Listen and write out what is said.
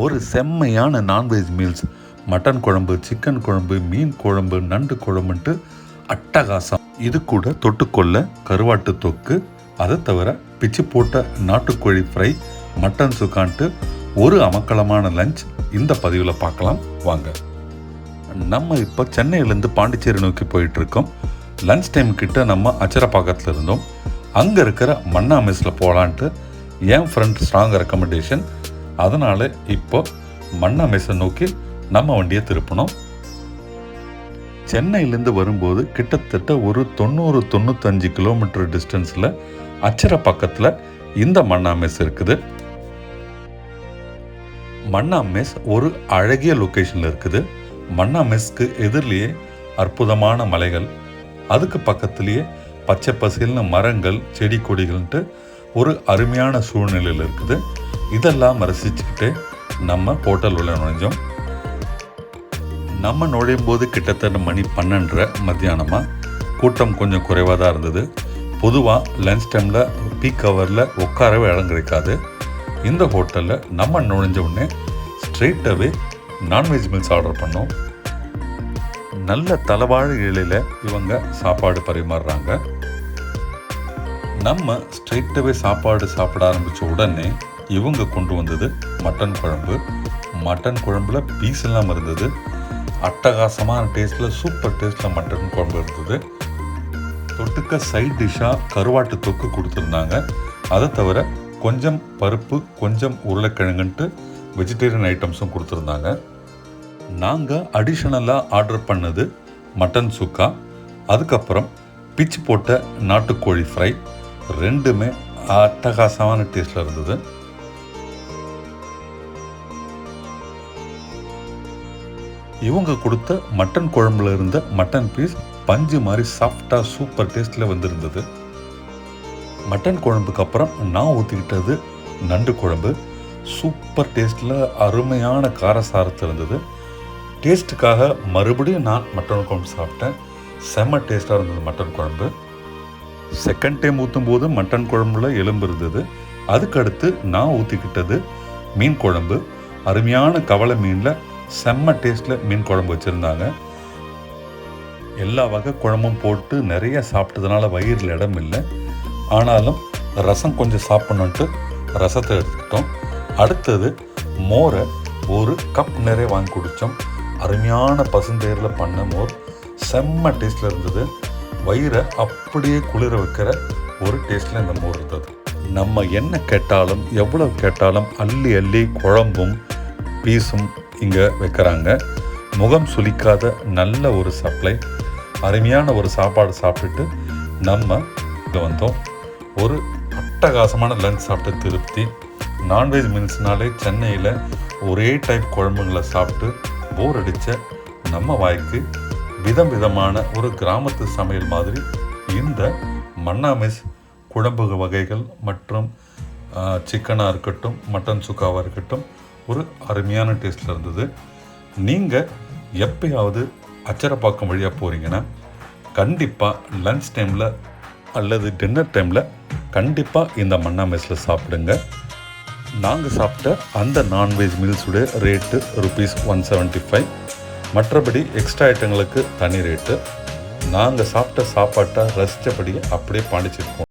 ஒரு செம்மையான non veg meals, mutton குழம்பு, சிக்கன் குழம்பு, மீன் குழம்பு, நண்டு குழம்புன்ட்டு அட்டகாசம். இது கூட தொட்டுக்கொள்ள கருவாட்டு தொக்கு, அதை தவிர பிச்சு போட்ட நாட்டுக்கோழி ஃப்ரை, மட்டன் சுக்கான்ட்டு ஒரு அமக்கலமான லஞ்ச் இந்த பதிவில் பார்க்கலாம் வாங்க. நம்ம இப்போ சென்னையிலேருந்து பாண்டிச்சேரி நோக்கி போயிட்டுருக்கோம். லஞ்ச் டைம் கிட்ட நம்ம அச்சரப்பாக்கத்தில் இருந்தோம். அங்கே இருக்கிற மன்னா மெஸ்ஸில் போகலான்ட்டு என் ஃப்ரெண்ட் ஸ்ட்ராங் ரெக்கமெண்டேஷன். அதனால் இப்போ மன்னா மெஸ்ஸை நோக்கி நம்ம வண்டியை திருப்பினோம். சென்னையிலேருந்து வரும்போது கிட்டத்தட்ட ஒரு 90-95 கிலோமீட்டர் டிஸ்டன்ஸில் அச்சரப்பாக்கத்தில் இந்த மன்னா மெஸ் இருக்குது. மன்னா மெஸ் ஒரு அழகிய லொக்கேஷனில் இருக்குது. மன்னா மெஸ்க்கு எதிரிலேயே அற்புதமான மலைகள், அதுக்கு பக்கத்துலேயே பச்சை பசேல்னு மரங்கள், செடி கொடிகள்ன்ட்டு ஒரு அருமையான சூழ்நிலையில் இருக்குது. இதெல்லாம் ரசிச்சுக்கிட்டே நம்ம ஹோட்டல் உள்ள நுழைஞ்சோம். நம்ம நுழையும் போது கிட்டத்தட்ட மணி 12:30 மத்தியானமாக. கூட்டம் கொஞ்சம் குறைவாக தான் இருந்தது. பொதுவாக லன்ச் டைமில் பீக் ஹவரில் உட்காரவே இடம் கிடைக்காது. இந்த ஹோட்டலில் நம்ம நுழைஞ்ச உடனே ஸ்ட்ரெயிட்டாகவே நான்வெஜ் மீல்ஸ் ஆர்டர் பண்ணோம். நல்ல தலவாழை இலையில் இவங்க சாப்பாடு பரிமாறுறாங்க. நம்ம ஸ்ட்ரெயிட்டாகவே சாப்பாடு சாப்பிட ஆரம்பித்த உடனே இவங்க கொண்டு வந்தது மட்டன் குழம்பு. மட்டன் குழம்புல பீஸ் எல்லாம் இருந்தது. அட்டகாசமான டேஸ்ட்டில், சூப்பர் டேஸ்ட்டில் மட்டன் குழம்பு இருந்தது. தொட்டுக்க சைட் டிஷ்ஷாக கருவாட்டு தொக்கு கொடுத்துருந்தாங்க. அதை தவிர கொஞ்சம் பருப்பு, கொஞ்சம் உருளைக்கிழங்குன்ட்டு வெஜிடேரியன் ஐட்டம்ஸும் கொடுத்துருந்தாங்க. நாங்கள் அடிஷ்னலாக ஆர்டர் பண்ணது மட்டன் சுக்கா, அதுக்கப்புறம் பிச்சு போட்ட நாட்டுக்கோழி ஃப்ரை. ரெண்டுமே அட்டகாசமான டேஸ்ட்டில் இருந்தது. இவங்க கொடுத்த மட்டன் குழம்புல இருந்த மட்டன் பீஸ் பஞ்சு மாதிரி சாஃப்டாக சூப்பர் டேஸ்ட்டில் வந்திருந்தது. மட்டன் குழம்புக்கு அப்புறம் நான் ஊற்றிக்கிட்டது நண்டு குழம்பு. சூப்பர் டேஸ்ட்டில் அருமையான காரசாரத்தில் இருந்தது. டேஸ்ட்டுக்காக மறுபடியும் நான் மட்டன் குழம்பு சாப்பிட்டேன். செம்ம டேஸ்ட்டாக இருந்தது மட்டன் குழம்பு. செகண்ட் டைம் ஊற்றும் போது மட்டன் குழம்புல எலும்பு இருந்தது. அதுக்கடுத்து நான் ஊற்றிக்கிட்டது மீன் குழம்பு. அருமையான கவலை மீனில் செம்ம டேஸ்ட்டில் மீன் குழம்பு வச்சுருந்தாங்க. எல்லா வகை குழம்பும் போட்டு நிறைய சாப்பிட்டதுனால வயிறில் இடம் இல்லை. ஆனாலும் ரசம் கொஞ்சம் சாப்பிட்ணுன்ட்டு ரசத்தை எடுத்துக்கிட்டோம். அடுத்தது மோரை ஒரு கப் நிறைய வாங்கி குடித்தோம். அருமையான பசுந்தேரில் பண்ண மோர் செம்ம டேஸ்ட்டில் இருந்தது. வயிறை அப்படியே குளிர வைக்கிற ஒரு டேஸ்ட்டில் இந்த மோர் இருந்தது. நம்ம என்ன கேட்டாலும் எவ்வளவு கேட்டாலும் அள்ளி அள்ளி குழம்பும் பீஸும் இங்கே வைக்கிறாங்க. முகம் சுளிக்காத நல்ல ஒரு சப்ளை. அருமையான ஒரு சாப்பாடு சாப்பிட்டுட்டு நம்ம இங்கே வந்தோம். ஒரு அட்டகாசமான லஞ்ச் சாப்பிட்டு திருப்தி. நான்வெஜ் மீல்ஸ்னாலே சென்னையில் ஒரே டைப் குழம்புங்களை சாப்பிட்டு போர் அடித்த நம்ம வாய்க்கு விதம் விதமான ஒரு கிராமத்து சமையல் மாதிரி இந்த மன்னா மெஸ் குழம்பு வகைகள் மற்றும் சிக்கனாக இருக்கட்டும், மட்டன் சுக்காவாக இருக்கட்டும் ஒரு அருமையான டேஸ்ட்டில் இருந்தது. நீங்கள் எப்பயாவது அச்சரப்பாக்கம் வழியாக போகிறீங்கன்னா கண்டிப்பாக லன்ச் டைமில் அல்லது டின்னர் டைமில் கண்டிப்பாக இந்த மன்னா மெஸ்ஸில் சாப்பிடுங்க. நாங்கள் சாப்பிட்ட அந்த நான்வெஜ் மீல்ஸுடைய ரேட்டு ₹175. மற்றபடி எக்ஸ்ட்ரா ஐட்டங்களுக்கு தனி ரேட்டு. நாங்கள் சாப்பிட்ட சாப்பாட்டை ரசித்தபடி அப்படியே பாண்டிச்சேரி